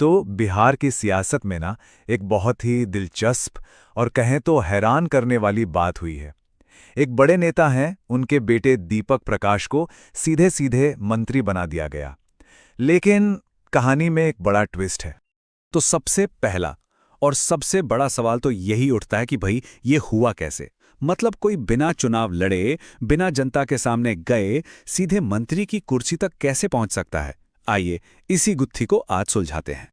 तो बिहार की सियासत में ना एक बहुत ही दिलचस्प और कहें तो हैरान करने वाली बात हुई है। एक बड़े नेता हैं, उनके बेटे दीपक प्रकाश को सीधे सीधे मंत्री बना दिया गया। लेकिन कहानी में एक बड़ा ट्विस्ट है। तो सबसे पहला और सबसे बड़ा सवाल तो यही उठता है कि भाई ये हुआ कैसे। मतलब कोई बिना चुनाव लड़े, बिना जनता के सामने गए सीधे मंत्री की कुर्सी तक कैसे पहुंच सकता है। आइए इसी गुत्थी को आज सुलझाते हैं।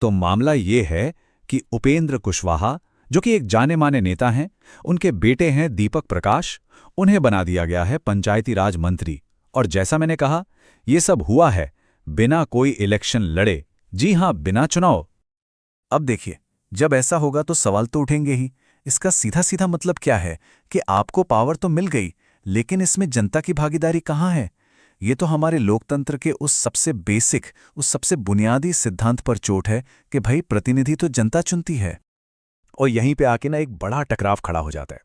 तो मामला ये है कि उपेंद्र कुशवाहा, जो कि एक जाने माने नेता हैं, उनके बेटे हैं दीपक प्रकाश, उन्हें बना दिया गया है पंचायती राज मंत्री। और जैसा मैंने कहा, ये सब हुआ है बिना कोई इलेक्शन लड़े। जी हां, बिना चुनाव। अब देखिए, जब ऐसा होगा तो सवाल तो उठेंगे ही। इसका सीधा सीधा मतलब क्या है कि आपको पावर तो मिल गई, लेकिन इसमें जनता की भागीदारी कहाँ है? ये तो हमारे लोकतंत्र के उस सबसे बेसिक, उस सबसे बुनियादी सिद्धांत पर चोट है कि भाई प्रतिनिधि तो जनता चुनती है। और यहीं पे आके ना एक बड़ा टकराव खड़ा हो जाता है।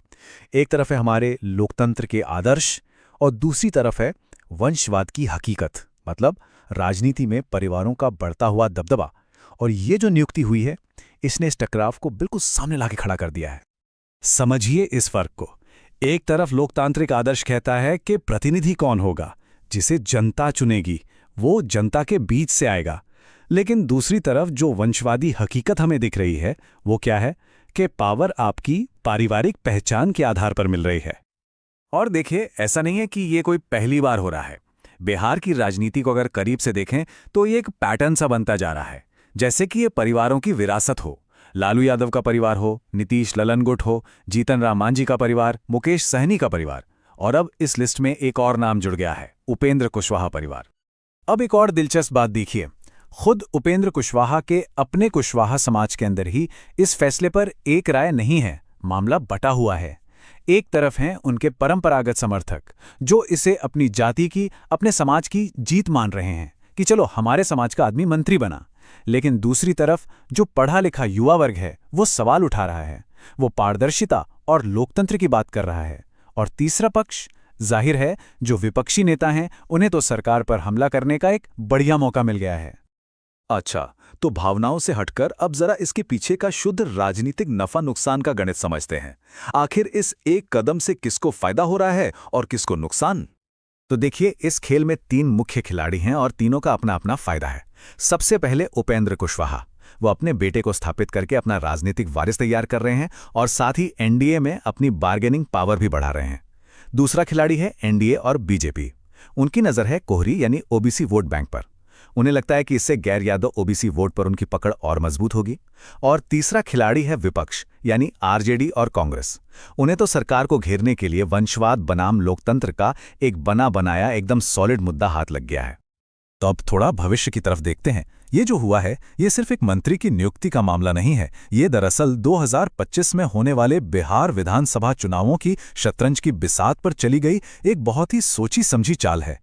एक तरफ है हमारे लोकतंत्र के आदर्श और दूसरी तरफ है वंशवाद की हकीकत, मतलब राजनीति में परिवारों का बढ़ता हुआ दबदबा। और ये जो नियुक्ति हुई है, इसने इस टकराव को बिल्कुल सामने लाके खड़ा कर दिया है। समझिए इस फर्क को। एक तरफ लोकतांत्रिक आदर्श कहता है कि प्रतिनिधि कौन होगा, जिसे जनता चुनेगी, वो जनता के बीच से आएगा। लेकिन दूसरी तरफ जो वंशवादी हकीकत हमें दिख रही है, वो क्या है कि पावर आपकी पारिवारिक पहचान के आधार पर मिल रही है। और देखिए, ऐसा नहीं है कि ये कोई पहली बार हो रहा है। बिहार की राजनीति को अगर करीब से देखें तो ये एक पैटर्न सा बनता जा रहा है। जैसे कि ये परिवारों की विरासत हो। लालू यादव का परिवार हो, नीतीश ललनगुट हो, जीतन राम मांझी का परिवार, मुकेश सहनी का परिवार, और अब इस लिस्ट में एक और नाम जुड़ गया है, उपेंद्र कुशवाहा परिवार। अब एक और दिलचस्प बात देखिए, खुद उपेंद्र कुशवाहा के अपने कुशवाहा समाज के अंदर ही इस फैसले पर एक राय नहीं है। मामला बटा हुआ है। एक तरफ हैं उनके परंपरागत समर्थक, जो इसे अपनी जाति की, अपने समाज की जीत मान रहे हैं कि चलो हमारे समाज का आदमी मंत्री बना। लेकिन दूसरी तरफ जो पढ़ा लिखा युवा वर्ग है, वो सवाल उठा रहा है, वो पारदर्शिता और लोकतंत्र की बात कर रहा है। और तीसरा पक्ष, जाहिर है, जो विपक्षी नेता हैं, उन्हें तो सरकार पर हमला करने का एक बढ़िया मौका मिल गया है। अच्छा, तो भावनाओं से हटकर अब जरा इसके पीछे का शुद्ध राजनीतिक नफा नुकसान का गणित समझते हैं। आखिर इस एक कदम से किसको फायदा हो रहा है और किसको नुकसान? तो देखिए, इस खेल में 3 मुख्य खिलाड़ी हैं और तीनों का अपना अपना फायदा है। सबसे पहले उपेंद्र कुशवाहा, वो अपने बेटे को स्थापित करके अपना राजनीतिक वारिस तैयार कर रहे हैं और साथ ही एनडीए में अपनी बार्गेनिंग पावर भी बढ़ा रहे हैं। दूसरा खिलाड़ी है एनडीए और बीजेपी। उनकी नज़र है कोहरी यानी ओबीसी वोट बैंक पर। उन्हें लगता है कि इससे गैर यादव ओबीसी वोट पर उनकी पकड़ और मजबूत होगी। और तीसरा खिलाड़ी है विपक्ष यानी आरजेडी और कांग्रेस। उन्हें तो सरकार को घेरने के लिए वंशवाद बनाम लोकतंत्र का एक बना बनाया एकदम सॉलिड मुद्दा हाथ लग गया है। तो अब थोड़ा भविष्य की तरफ देखते हैं। ये जो हुआ है, ये सिर्फ एक मंत्री की नियुक्ति का मामला नहीं है। ये दरअसल 2025 में होने वाले बिहार विधानसभा चुनावों की शतरंज की बिसात पर चली गई एक बहुत ही सोची समझी चाल है।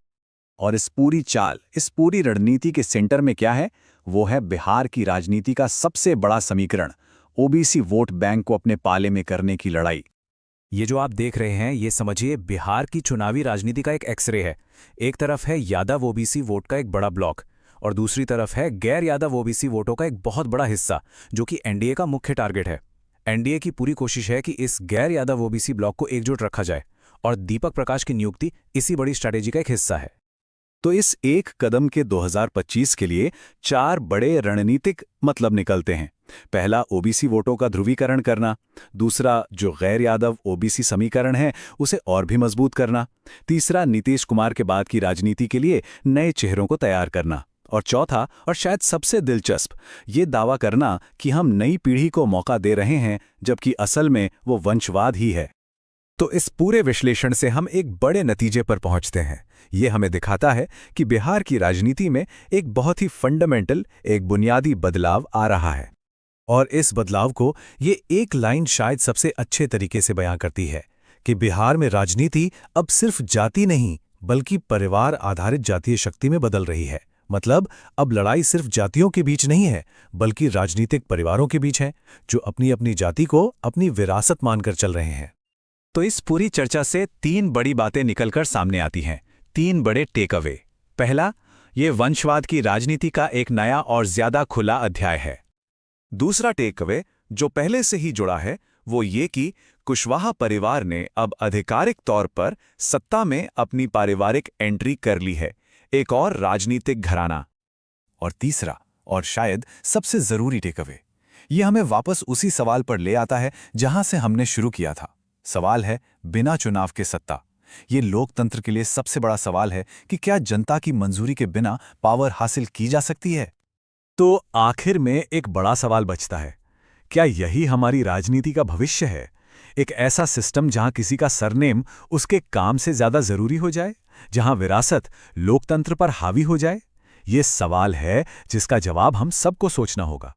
और इस पूरी चाल, इस पूरी रणनीति के सेंटर में क्या है? वो है बिहार की राजनीति का सबसे बड़ा समीकरण, ओबीसी वोट बैंक को अपने पाले में करने की लड़ाई। ये जो आप देख रहे हैं, ये समझिए बिहार की चुनावी राजनीति का एक एक्सरे है। एक तरफ है यादव ओबीसी वोट का एक बड़ा ब्लॉक और दूसरी तरफ है गैर यादव ओबीसी वोटों का एक बहुत बड़ा हिस्सा, जो कि एनडीए का मुख्य टारगेट है। एनडीए की पूरी कोशिश है कि इस गैर यादव ओबीसी ब्लॉक को एकजुट रखा जाए और दीपक प्रकाश की नियुक्ति इसी बड़ी स्ट्रैटेजी का एक हिस्सा है। तो इस एक कदम के 2025 के लिए 4 बड़े रणनीतिक मतलब निकलते हैं। पहला, ओबीसी वोटों का ध्रुवीकरण करना। दूसरा, जो गैर यादव ओबीसी समीकरण है, उसे और भी मजबूत करना। तीसरा, नीतीश कुमार के बाद की राजनीति के लिए नए चेहरों को तैयार करना। और चौथा, और शायद सबसे दिलचस्प, ये दावा करना कि हम नई पीढ़ी को मौका दे रहे हैं, जबकि असल में वो वंशवाद ही है। तो इस पूरे विश्लेषण से हम एक बड़े नतीजे पर पहुंचते हैं। ये हमें दिखाता है कि बिहार की राजनीति में एक बहुत ही फंडामेंटल, एक बुनियादी बदलाव आ रहा है। और इस बदलाव को ये एक लाइन शायद सबसे अच्छे तरीके से बयां करती है कि बिहार में राजनीति अब सिर्फ जाति नहीं, बल्कि परिवार आधारित जातीय शक्ति में बदल रही है। मतलब अब लड़ाई सिर्फ जातियों के बीच नहीं है, बल्कि राजनीतिक परिवारों के बीच है, जो अपनी अपनी जाति को अपनी विरासत मानकर चल रहे हैं। तो इस पूरी चर्चा से 3 बड़ी बातें निकलकर सामने आती हैं, 3 बड़े टेक अवे। पहला, ये वंशवाद की राजनीति का एक नया और ज्यादा खुला अध्याय है। दूसरा टेकअवे जो पहले से ही जुड़ा है वो ये कि कुशवाहा परिवार ने अब आधिकारिक तौर पर सत्ता में अपनी पारिवारिक एंट्री कर ली है, एक और राजनीतिक घराना। और तीसरा और शायद सबसे जरूरी टेकअवे, ये हमें वापस उसी सवाल पर ले आता है जहां से हमने शुरू किया था। सवाल है बिना चुनाव के सत्ता। ये लोकतंत्र के लिए सबसे बड़ा सवाल है कि क्या जनता की मंजूरी के बिना पावर हासिल की जा सकती है? तो आखिर में एक बड़ा सवाल बचता है, क्या यही हमारी राजनीति का भविष्य है? एक ऐसा सिस्टम जहां किसी का सरनेम उसके काम से ज्यादा जरूरी हो जाए, जहां विरासत लोकतंत्र पर हावी हो जाए? ये सवाल है जिसका जवाब हम सबको सोचना होगा।